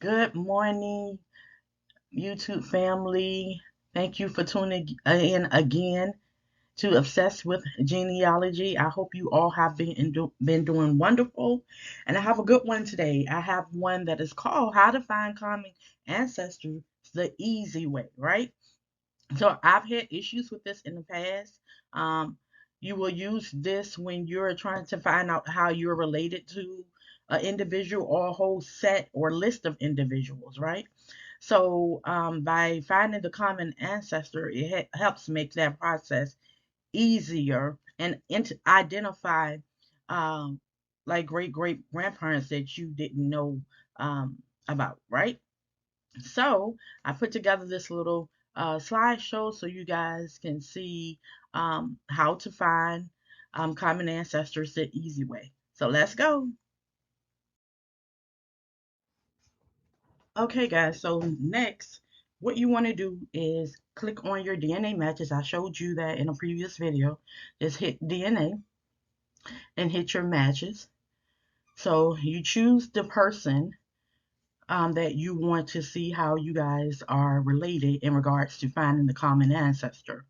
Good morning, YouTube family. Thank you for tuning in again to Obsessed with Genealogy. I hope you all have been doing wonderful. And I have a good one today. I have one that is called How to Find Common Ancestors the Easy Way, right? So I've had issues with this in the past. Um, you will use this when you're trying to find out how you're related to an individual or a whole set or list of individuals, right? So by finding the common ancestor, it helps make that process easier and identify um, like great grandparents that you didn't know about, right? So I put together this little slideshow so you guys can see how to find common ancestors the easy way. So let's go. Okay, guys, so next, what you want to do is click on your DNA matches. I showed you that in a previous video. Just hit DNA and hit your matches. So you choose the person that you want to see how you guys are related in regards to finding the common ancestor.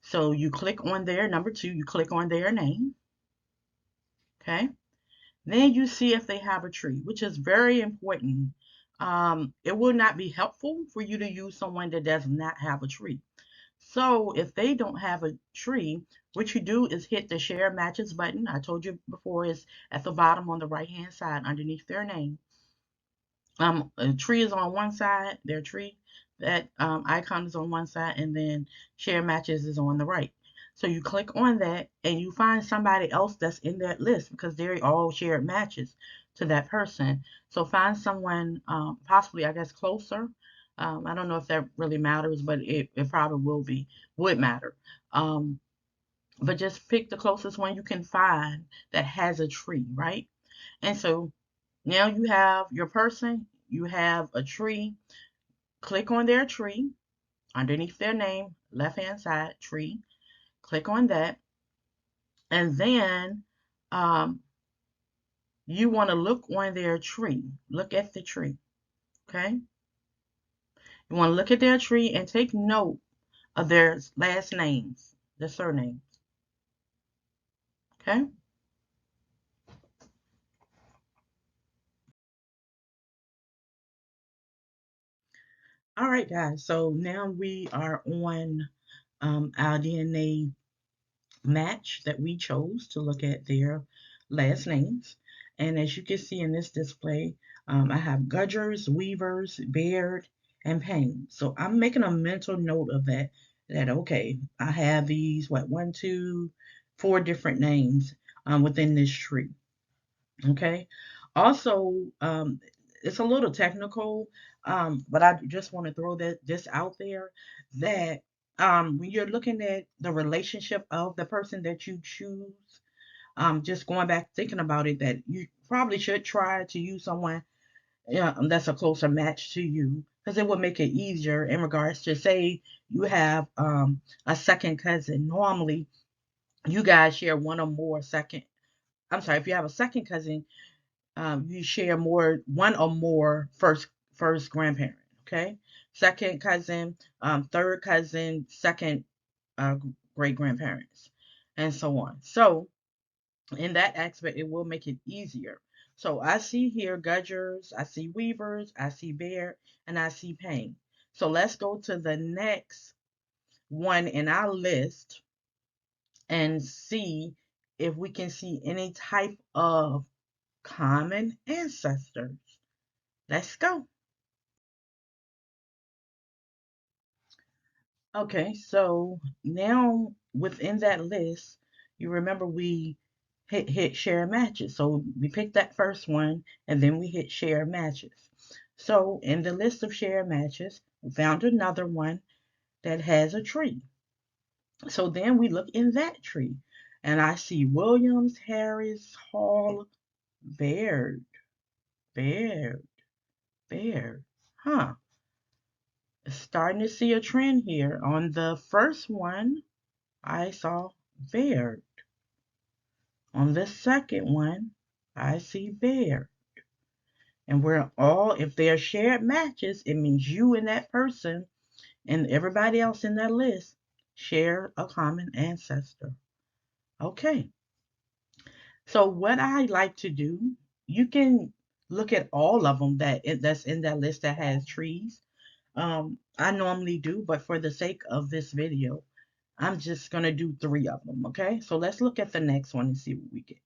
So you click on their number two, you click on their name, okay? Then you see if they have a tree, which is very important. It will not be helpful for you to use someone that does not have a tree. So if they don't have a tree, what you do is hit the share matches button. I told you before, it's at the bottom on the right hand side underneath their name. A tree is on one side, their tree, that icon is on one side, and then share matches is on the right. So you click on that and you find somebody else that's in that list because they're all shared matches to that person. So find someone possibly, I guess, closer. I don't know if that really matters, but it probably would matter. But just pick the closest one you can find that has a tree, right? And so now you have your person, you have a tree. Click on their tree underneath their name, left hand side, tree. Click on that. And then um, you want to look on their tree. Look at the tree. Okay. You want to look at their tree and take note of their last names, their surnames. Okay. All right, guys. So now we are on our DNA match that we chose to look at their last names. And as you can see in this display, I have Gudgers, Weavers, Baird, and Payne. So I'm making a mental note of that okay, I have these, what, one, two, four different names within this tree. Okay. Also, it's a little technical, but I just want to throw this out there that when you're looking at the relationship of the person that you choose, just going back thinking about it, that you probably should try to use someone that's a closer match to you because it would make it easier in regards to, say you have a second cousin. Normally, you guys share one or more second. I'm sorry, if you have a second cousin, you share one or more first grandparent. Okay, second cousin, third cousin, second uh, great grandparents, and so on. So in that aspect, it will make it easier. So I see here Gudgers, I see Weavers, I see Bear, and I see Payne. So let's go to the next one in our list and see if we can see any type of common ancestors. Let's go. Okay, so now within that list, you remember we hit share matches. So we picked that first one and then we hit share matches. So in the list of share matches, we found another one that has a tree. So then we look in that tree and I see Williams, Harris, Hall, Baird, Baird, Baird. Huh. Starting to see a trend here. On the first one, I saw Baird. On the second one, I see Baird. And we're all, if they're shared matches, it means you and that person and everybody else in that list share a common ancestor. Okay. So what I like to do, you can look at all of them that's in that list that has trees. I normally do, but for the sake of this video, I'm just going to do 3 of them, okay? So let's look at the next one and see what we get.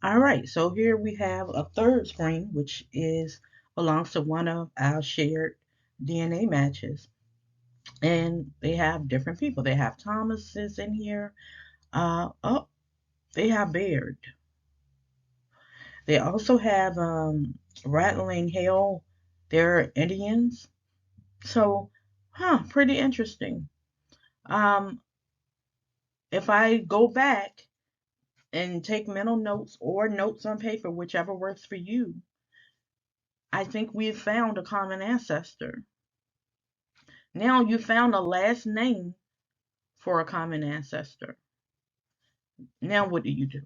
All right, so here we have a third screen, which is belongs to one of our shared DNA matches. And they have different people. They have Thomas's in here. Oh, they have Baird. They also have Rattling Hale. They're Indians. So, pretty interesting. Um, if I go back and take mental notes or notes on paper, whichever works for you, I think we've found a common ancestor. Now you found a last name for a common ancestor. Now what do you do?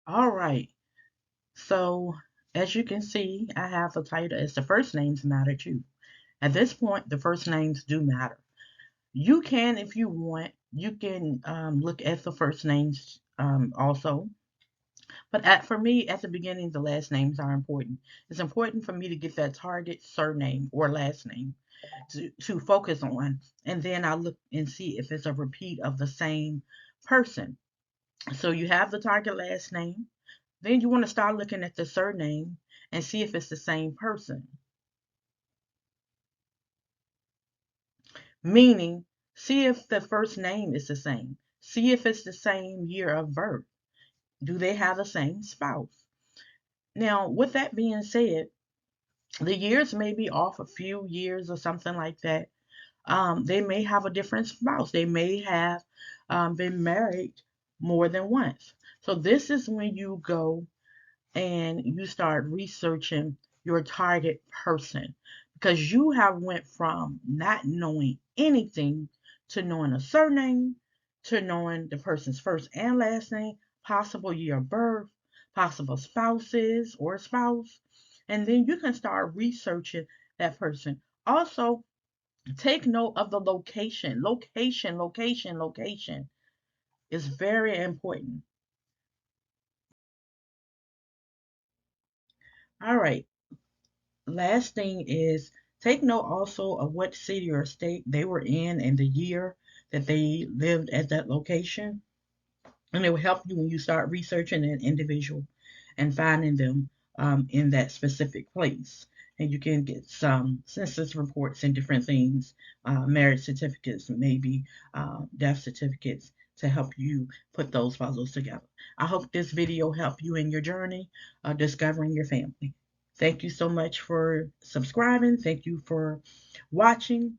All right. So as you can see, I have a title as the first names matter too. At this point, the first names do matter. You can, if you want, you can look at the first names also. But for me, at the beginning, the last names are important. It's important for me to get that target surname or last name to focus on. And then I look and see if it's a repeat of the same person. So you have the target last name. Then you want to start looking at the surname and see if it's the same person. Meaning, see if the first name is the same. See if it's the same year of birth. Do they have the same spouse? Now, with that being said, the years may be off a few years or something like that. They may have a different spouse. They may have been married more than once. So this is when you go and you start researching your target person because you have went from not knowing anything to knowing a surname to knowing the person's first and last name, possible year of birth, possible spouses or spouse, and then you can start researching that person. Also, take note of the location. Location is very important. All right. Last thing is take note also of what city or state they were in and the year that they lived at that location. And it will help you when you start researching an individual and finding them in that specific place. And you can get some census reports and different things, marriage certificates, maybe death certificates to help you put those puzzles together. I hope this video helped you in your journey discovering your family. Thank you so much for subscribing. Thank you for watching.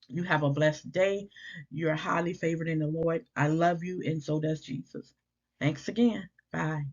You have a blessed day. You're highly favored in the Lord. I love you, and so does Jesus. Thanks again. Bye.